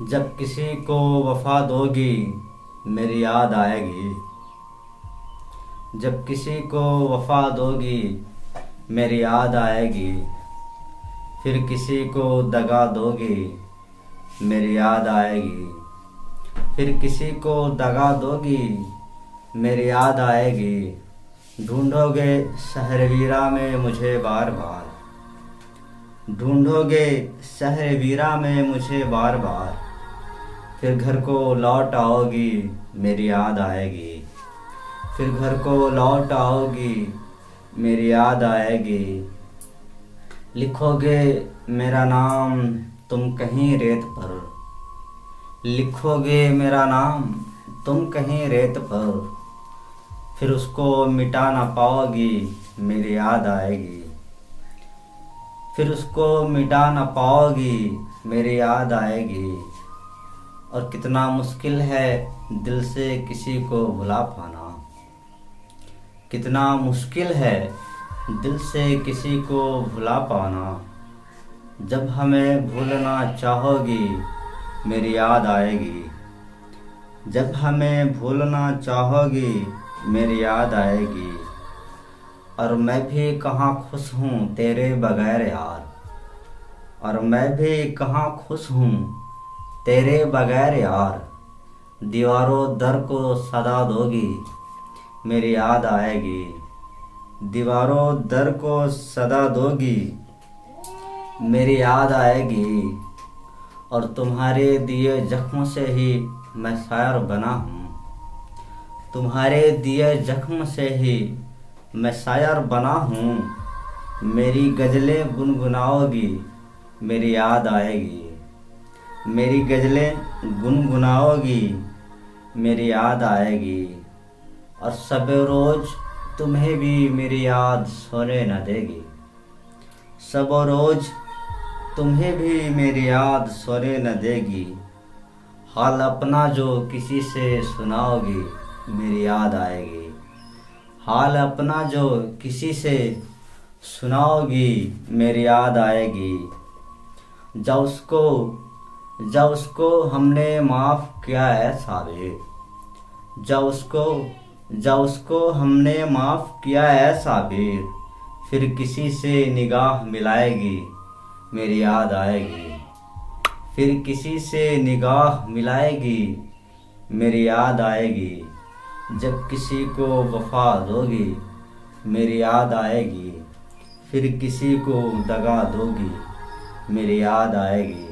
जब किसी को वफा दोगी मेरी याद आएगी। जब किसी को वफा दोगी मेरी याद आएगी। फिर किसी को दगा दोगी मेरी याद आएगी। फिर किसी को दगा दोगी मेरी याद आएगी। ढूंढोगे शहर वीरा में मुझे बार बार। ढूंढोगे शहर वीरा में मुझे बार बार। फिर घर को लौट आओगी मेरी याद आएगी। फिर घर को लौट आओगी मेरी याद आएगी। लिखोगे मेरा नाम तुम कहीं रेत पर। लिखोगे मेरा नाम तुम कहीं रेत पर। फिर उसको मिटा ना पाओगी मेरी याद आएगी। फिर उसको मिटा ना पाओगी मेरी याद आएगी। और कितना मुश्किल है दिल से किसी को भुला पाना। कितना मुश्किल है दिल से किसी को भुला पाना। जब हमें भूलना चाहोगी मेरी याद आएगी। जब हमें भूलना चाहोगी मेरी याद आएगी। और मैं भी कहाँ खुश हूँ तेरे बगैर यार। और मैं भी कहाँ खुश हूँ तेरे बगैर यार। दीवारों दर को सदा दोगी मेरी याद आएगी। दीवारों दर को सदा दोगी मेरी याद आएगी। और तुम्हारे दिए जख्म से ही मैं शायर बना हूँ। तुम्हारे दिए जख्म से ही मैं शायर बना हूँ। मेरी गज़लें गुनगुनाओगी मेरी याद आएगी। मेरी गज़लें गुनगुनाओगी मेरी याद आएगी। और सब रोज़ तुम्हें भी मेरी याद सोने न देगी। सब रोज़ तुम्हें भी मेरी याद सोने न देगी। हाल अपना जो किसी से सुनाओगी मेरी याद आएगी। हाल अपना जो किसी से सुनाओगी मेरी याद आएगी। जब उसको हमने माफ़ किया है साबिर। जब उसको हमने माफ़ किया है साबिर। फिर किसी से निगाह मिलाएगी मेरी याद आएगी। फिर किसी से निगाह मिलाएगी मेरी याद आएगी। जब किसी को वफा दोगी मेरी याद आएगी। फिर किसी को दगा दोगी मेरी याद आएगी।